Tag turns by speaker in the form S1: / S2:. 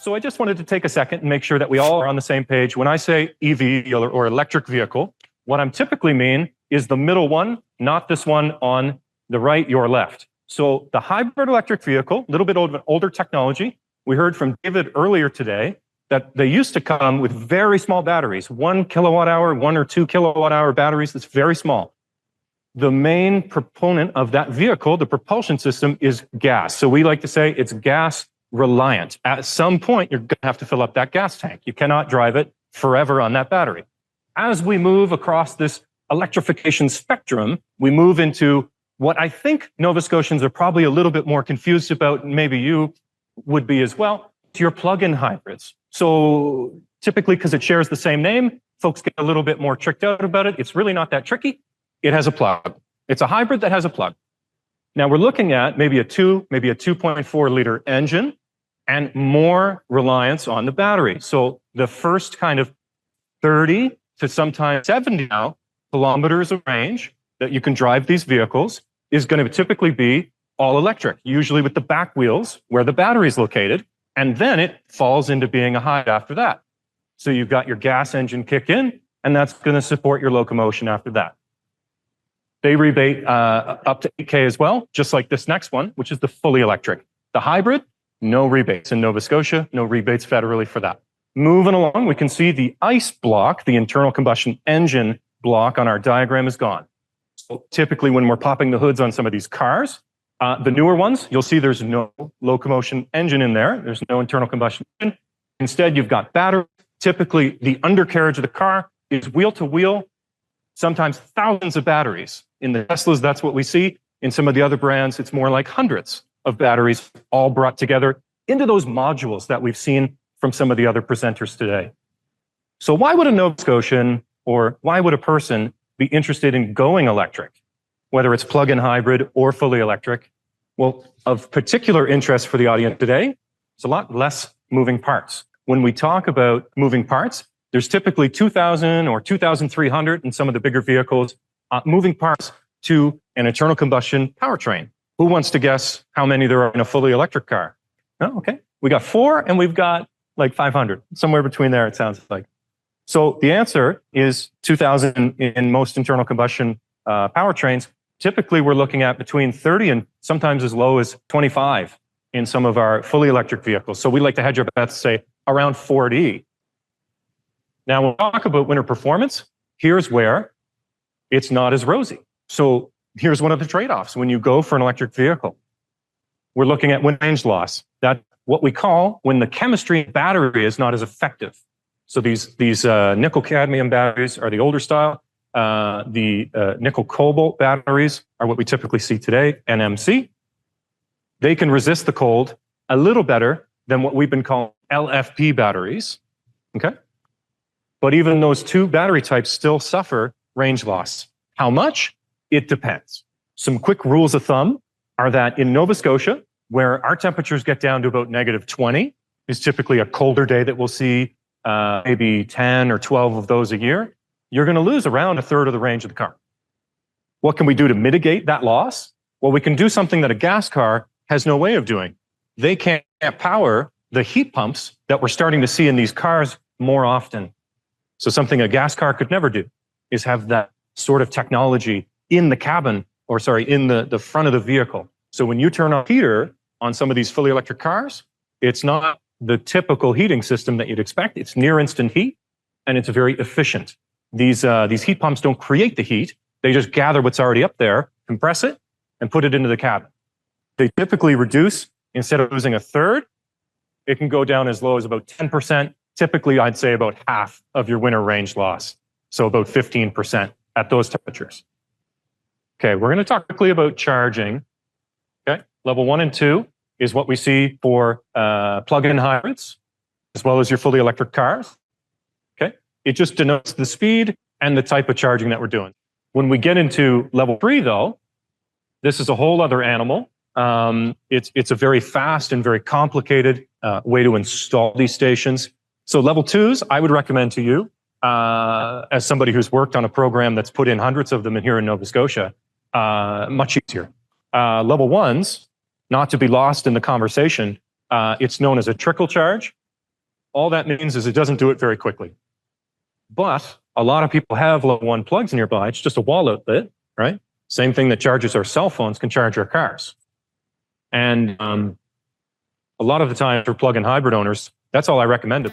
S1: So I just wanted to take a second and make sure that we all are on the same page. When I say EV or electric vehicle, what I'm typically mean is the middle one, not this one on the right, your left. So the hybrid electric vehicle, a little bit older technology. We heard from David earlier today that they used to come with very small batteries, 1 kilowatt hour, 1 or 2 kilowatt hour batteries. That's very small. The main proponent of that vehicle, the propulsion system, is gas. So we like to say it's gas reliant. At some point, you're going to have to fill up that gas tank. You cannot drive it forever on that battery. As we move across this electrification spectrum, we move into what I think Nova Scotians are probably a little bit more confused about, and maybe you would be as well, to your plug-in hybrids. So typically, because it shares the same name, folks get a little bit more tricked out about it. It's really not that tricky. It has a plug. It's a hybrid that has a plug. Now we're looking at maybe a 2.4 liter engine and more reliance on the battery. So the first kind of 30 to sometimes 70 now kilometers of range that you can drive these vehicles is going to typically be all electric, usually with the back wheels where the battery is located. And then it falls into being a hybrid after that. So you've got your gas engine kick in, and that's going to support your locomotion after that. They rebate up to 8K as well, just like this next one, which is the fully electric. The hybrid, no rebates in Nova Scotia, no rebates federally for that. Moving along, we can see the ICE block, the internal combustion engine block on our diagram is gone. So typically when we're popping the hoods on some of these cars, the newer ones, you'll see there's no locomotion engine in there. There's no internal combustion engine. Instead, you've got battery. Typically, the undercarriage of the car is wheel-to-wheel, sometimes thousands of batteries. In the Teslas, that's what we see. In some of the other brands, it's more like hundreds of batteries all brought together into those modules that we've seen from some of the other presenters today. So why would a Nova Scotian or why would a person be interested in going electric, whether it's plug-in hybrid or fully electric? Well, of particular interest for the audience today, it's a lot less moving parts. When we talk about moving parts, there's typically 2,000 or 2,300 in some of the bigger vehicles, moving parts to an internal combustion powertrain. Who wants to guess how many there are in a fully electric car? Oh, okay. We got 4 and we've got like 500, somewhere between there, it sounds like. So the answer is 2,000 in most internal combustion powertrains. Typically, we're looking at between 30 and sometimes as low as 25 in some of our fully electric vehicles. So we like to hedge our bets, say, around 40. Now, when we talk about winter performance, here's where it's not as rosy. So here's one of the trade-offs when you go for an electric vehicle. We're looking at wind range loss. That's what we call when the chemistry battery is not as effective. So these nickel cadmium batteries are the older style. The nickel cobalt batteries are what we typically see today, NMC. They can resist the cold a little better than what we've been calling LFP batteries. Okay? But even those two battery types still suffer range loss. How much? It depends. Some quick rules of thumb are that in Nova Scotia, where our temperatures get down to about -20, is typically a colder day that we'll see maybe 10 or 12 of those a year, you're going to lose around a third of the range of the car. What can we do to mitigate that loss? Well, we can do something that a gas car has no way of doing. They can't power the heat pumps that we're starting to see in these cars more often. So something a gas car could never do is have that sort of technology in the cabin, or sorry, in the front of the vehicle. So when you turn on heater on some of these fully electric cars, it's not the typical heating system that you'd expect. It's near instant heat, and it's very efficient. These heat pumps don't create the heat. They just gather what's already up there, compress it, and put it into the cabin. They typically reduce, instead of losing a third, it can go down as low as about 10%. Typically, I'd say about half of your winter range loss. So about 15% at those temperatures. Okay, we're going to talk quickly about charging. Okay, level 1 and 2 is what we see for plug-in hybrids, as well as your fully electric cars. Okay, it just denotes the speed and the type of charging that we're doing. When we get into level 3, though, this is a whole other animal. It's a very fast and very complicated way to install these stations. So level 2s, I would recommend to you, as somebody who's worked on a program that's put in hundreds of them in here in Nova Scotia, much easier. Level 1s, not to be lost in the conversation, it's known as a trickle charge. all that means is it doesn't do it very quickly. But a lot of people have level 1 plugs nearby. It's just a wall outlet, right? Same thing that charges our cell phones can charge our cars. And a lot of the time for plug-in hybrid owners, that's all I recommend.